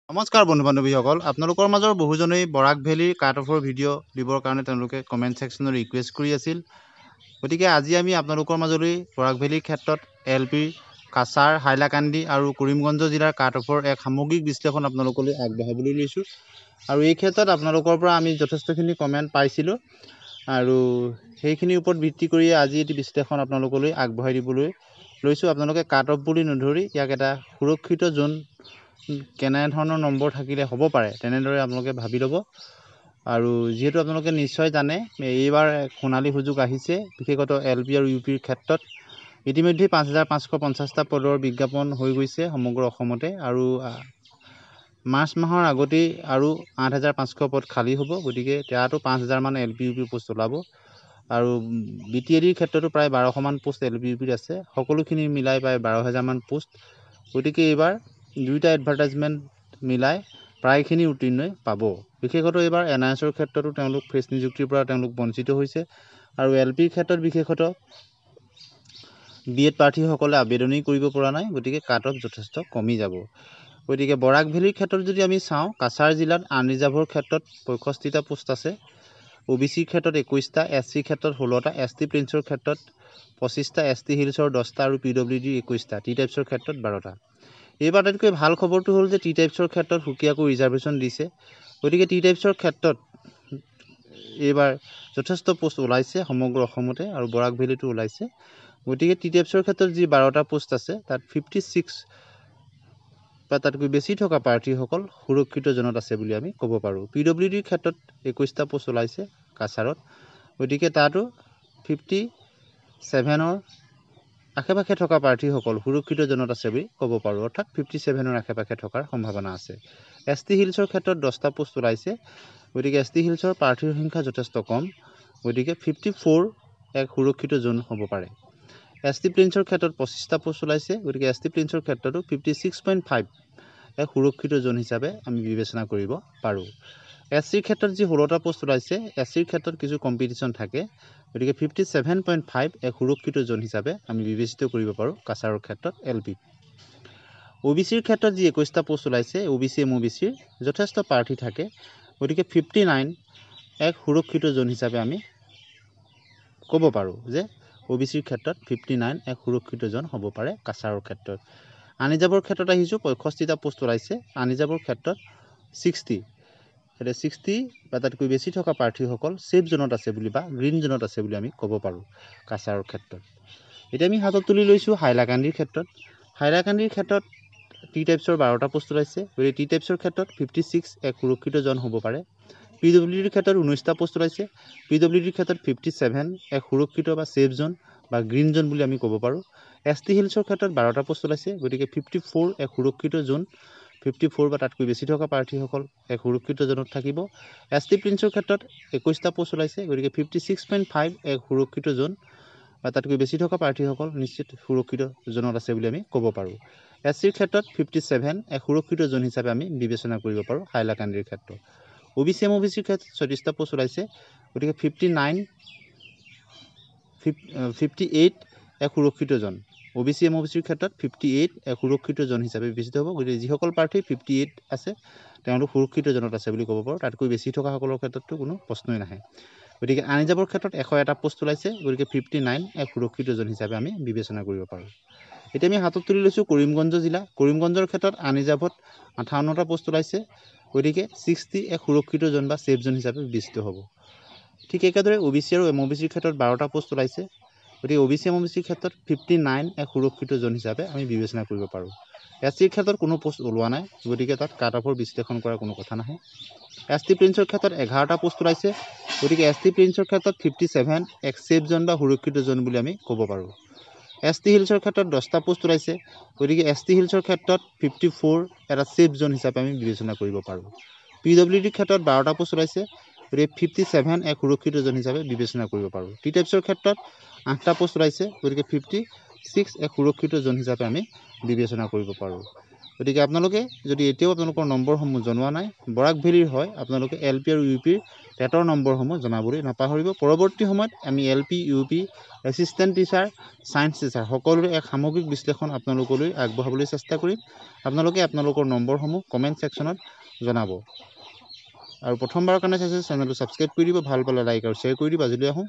নমস্কাৰ বন্ধু বান্ধৱীসকল আপোনালোকৰ মাজৰ বহুজনেই বৰাক ভেলীৰ কাট অফৰ ভিডিঅ' দিবৰ কাৰণে তেওঁলোকে কমেণ্ট ছেকশ্যনত ৰিকুৱেষ্ট কৰি আছিল গতিকে আজি আমি আপোনালোকৰ মাজলৈ বৰাক ভেলীৰ ক্ষেত্ৰত LP কাছাৰ হাইলাকান্দি আৰু কৰিমগঞ্জ জিলাৰ কাট অফৰ এক সামগ্ৰিক বিশ্লেষণ আপোনালোকলৈ আগবঢ়াবলৈ লৈছোঁ আৰু এই ক্ষেত্ৰত আপোনালোকৰ পৰা আমি যথেষ্টখিনি কমেণ্ট পাইছিলোঁ আৰু সেইখিনিৰ ওপৰত ভিত্তি কৰি আজি এটি বিশ্লেষণ আপোনালোকলৈ আগবঢ়াই দিবলৈ লৈছোঁ আপোনালোকে কাট অফ বুলি নধৰি ইয়াক এটা সুৰক্ষিত জোন কেনেধৰণৰ নম্বৰ থাকিলে হ'ব পাৰে তেনেদৰে আপোনালোকে ভাবি ল'ব আৰু যেহেতু আপোনালোকে নিশ্চয় জানে এইবাৰ সোণালী সুযোগ আহিছে বিশেষত LP আৰু UPৰ ক্ষেত্ৰত ইতিমধ্যে 5550টা পদৰ বিজ্ঞাপন হৈ গৈছে সমগ্ৰ অসমতে আৰু মাৰ্চ মাহৰ আগতেই আৰু 8500 পদ খালী হ'ব গতিকে তাতো 5000 মান LP UP পোষ্ট ওলাব আৰু BTADৰ ক্ষেত্ৰতো প্ৰায় 1200 মান পোষ্ট LP UPত আছে সকলোখিনি মিলাই প্ৰায় 12000 মান পোষ্ট গতিকে এইবাৰ দুইটা এডভাৰটাইজমেণ্ট মিলাই প্ৰায়খিনি উত্তীৰ্ণই পাব বিশেষত এইবাৰ NISৰ ক্ষেত্ৰতো তেওঁলোক ফ্ৰেছ নিযুক্তিৰ পৰা তেওঁলোক বঞ্চিত হৈছে আৰু LPৰ ক্ষেত্ৰত বিশেষত BEd প্ৰাৰ্থীসকলে আবেদনেই কৰিব পৰা নাই গতিকে কাট অফ যথেষ্ট কমি যাব গতিকে বৰাক ভেলীৰ ক্ষেত্ৰত যদি আমি চাওঁ কাছাৰ জিলাত আনৰিজাৰ্ভৰ ক্ষেত্ৰত 65টা পোষ্ট আছে OBCৰ ক্ষেত্ৰত 21টা SCৰ ক্ষেত্ৰত 16টা ST প্লেইনছৰ ক্ষেত্ৰত 25টা ST হিলছৰ 10টা আৰু PWDৰ 21টা টি টাইপছৰ ক্ষেত্ৰত 12টা এইবাৰ আটাইতকৈ ভাল খবৰটো হ'ল যে টি টাইপছৰ ক্ষেত্ৰত সুকীয়াকৈ ৰিজাৰ্ভেশ্যন দিছে গতিকে টি টাইপছৰ ক্ষেত্ৰত এইবাৰ যথেষ্ট পোষ্ট ওলাইছে সমগ্ৰ অসমতে আৰু বৰাক ভেলীতো ওলাইছে গতিকে টি টাইপছৰ ক্ষেত্ৰত যি 12টা পোষ্ট আছে তাত 56 বা তাতকৈ বেছি থকা প্ৰাৰ্থীসকল সুৰক্ষিত জোনত আছে বুলি আমি ক'ব পাৰোঁ PWDৰ ক্ষেত্ৰত 21টা পোষ্ট ওলাইছে কাছাৰত গতিকে তাতো 57ৰ আশে-পাশে থকা প্ৰাৰ্থীসকল সুৰক্ষিত জোনত আছে বুলি ক'ব পাৰোঁ অৰ্থাৎ 57ৰ আশে-পাশে থকাৰ সম্ভাৱনা আছে ST হিলছৰ ক্ষেত্ৰত 10টা পোষ্ট ওলাইছে গতিকে ST হিলছৰ প্ৰাৰ্থীৰ সংখ্যা যথেষ্ট কম গতিকে 54 এক সুৰক্ষিত জোন হ'ব পাৰে ST প্লেইনছৰ ক্ষেত্ৰত 25টা পোষ্ট ওলাইছে গতিকে ST প্লেইনছৰ ক্ষেত্ৰতো 56.5 এক সুৰক্ষিত জোন হিচাপে আমি বিবেচনা কৰিব পাৰোঁ SCৰ ক্ষেত্ৰত যি 16টা পোষ্ট ওলাইছে SCৰ ক্ষেত্ৰত কিছু কম্পিটিশ্যন থাকে গতিকে 57.5 এক সুৰক্ষিত জোন হিচাপে আমি বিবেচিত কৰিব পাৰোঁ কাছাৰৰ ক্ষেত্ৰত LP OBCৰ ক্ষেত্ৰত যি 21টা পোষ্ট ওলাইছে OBC MOBCৰ যথেষ্ট প্ৰাৰ্থী থাকে গতিকে 59 এক সুৰক্ষিত জোন হিচাপে আমি ক'ব পাৰোঁ যে OBCৰ ক্ষেত্ৰত 59 এক সুৰক্ষিত জোন হ'ব পাৰে কাছাৰৰ ক্ষেত্ৰত আনৰিজাৰ্ভৰ ক্ষেত্ৰত আহিছোঁ 65টা পোষ্ট ওলাইছে আনৰিজাৰ্ভৰ ক্ষেত্ৰত 60 এটা 60 বা তাতকৈ বেছি থকা প্ৰাৰ্থীসকল সেফ জোনত আছে বুলি বা গ্ৰীণ জোনত আছে বুলি আমি ক'ব পাৰোঁ কাছাৰৰ ক্ষেত্ৰত এতিয়া আমি হাতত তুলি লৈছোঁ হাইলাকান্দিৰ ক্ষেত্ৰত টি টাইপছৰ 12টা পোষ্ট ওলাইছে গতিকে টি টাইপছৰ ক্ষেত্ৰত 56 এক সুৰক্ষিত জন হ'ব পাৰে PWDৰ ক্ষেত্ৰত 19টা পোষ্ট ওলাইছে PWDৰ ক্ষেত্ৰত 57 এক সুৰক্ষিত বা সেফ জোন বা গ্ৰীণ জোন বুলি আমি ক'ব পাৰোঁ ST হিলছৰ ক্ষেত্ৰত 12টা পোষ্ট ওলাইছে গতিকে 54 এক সুৰক্ষিত জোন 54 বা তাতকৈ বেছি থকা প্ৰাৰ্থীসকল এক সুৰক্ষিত জোনত থাকিব ST প্লেইনছৰ ক্ষেত্ৰত 21টা পোষ্ট ওলাইছে গতিকে 56.5 এক সুৰক্ষিত জোন বা তাতকৈ বেছি থকা প্ৰাৰ্থীসকল নিশ্চিত সুৰক্ষিত জোনত আছে বুলি আমি ক'ব পাৰোঁ SCৰ ক্ষেত্ৰত 57 এক সুৰক্ষিত জোন হিচাপে আমি বিবেচনা কৰিব পাৰোঁ হাইলাকান্দিৰ ক্ষেত্ৰত OBC MOBCৰ ক্ষেত্ৰত 36টা পোষ্ট ওলাইছে গতিকে 58 এক সুৰক্ষিত জন OBC MOBCৰ ক্ষেত্ৰত 58 এক সুৰক্ষিত জন হিচাপে বিবেচিত হ'ব গতিকে যিসকল প্ৰাৰ্থী 58 আছে তেওঁলোক সুৰক্ষিত জনত আছে বুলি ক'ব পাৰোঁ তাতকৈ বেছি থকা সকলৰ ক্ষেত্ৰতো কোনো প্ৰশ্নই নাহে গতিকে আনৰিজাৰ্ভৰ ক্ষেত্ৰত 101টা পোষ্ট ওলাইছে গতিকে 59 এক সুৰক্ষিত জন হিচাপে আমি বিবেচনা কৰিব পাৰোঁ এতিয়া আমি হাতত তুলি লৈছোঁ কৰিমগঞ্জ জিলা কৰিমগঞ্জৰ ক্ষেত্ৰত আনৰিজাৰ্ভত 58টা পোষ্ট ওলাইছে গতিকে 60 এক সুৰক্ষিত জন বা সেফ জোন হিচাপে বিবেচিত হ'ব ঠিক একেদৰে OBC আৰু MOBCৰ ক্ষেত্ৰত 12টা পোষ্ট ওলাইছে গতিকে OBC MOBCৰ ক্ষেত্ৰত 59 এক সুৰক্ষিত জোন হিচাপে আমি বিবেচনা কৰিব পাৰোঁ SCৰ ক্ষেত্ৰত কোনো পোষ্ট ওলোৱা নাই গতিকে তাত কাট অফৰ বিশ্লেষণ কৰাৰ কোনো কথা নাহে ST প্লেইনছৰ ক্ষেত্ৰত 11টা পোষ্ট ওলাইছে গতিকে ST প্লেইনছৰ ক্ষেত্ৰত 57 এক সেফ জোন বা সুৰক্ষিত জোন বুলি আমি ক'ব পাৰোঁ ST হিলছৰ ক্ষেত্ৰত 10টা পোষ্ট ওলাইছে গতিকে ST হিলছৰ ক্ষেত্ৰত 54 এটা সেফ জোন হিচাপে আমি বিবেচনা কৰিব পাৰোঁ PWDৰ ক্ষেত্ৰত 12টা পোষ্ট ওলাইছে গতিকে 57 এক সুৰক্ষিত জন হিচাপে বিবেচনা কৰিব পাৰোঁ টি টাইপছৰ ক্ষেত্ৰত 8টা পোষ্ট ওলাইছে গতিকে 56 এক সুৰক্ষিত জন হিচাপে আমি বিবেচনা কৰিব পাৰোঁ গতিকে আপোনালোকে যদি এতিয়াও আপোনালোকৰ নম্বৰসমূহ জনোৱা নাই, বৰাক ভেলীৰ হয়, আপোনালোকে LP আৰু UPৰ টেটৰ নম্বৰসমূহ জনাবলৈ নাপাহৰিব। পৰৱৰ্তী সময়ত আমি LP, UP, assistant teacher, science teacher সকলোৰে এক সামগ্ৰিক বিশ্লেষণ আপোনালোকলৈ আগবঢ়াবলৈ চেষ্টা কৰিম। আপোনালোকে আপোনালোকৰ নম্বৰসমূহ কমেণ্ট ছেকশ্যনত জনাব। আৰু প্ৰথমবাৰৰ কাৰণে চাইছে চেনেলটো ছাবস্ক্ৰাইব কৰি দিব, ভাল পালে লাইক আৰু শ্বেয়াৰ কৰি দিব। আজিলৈ আহোঁ।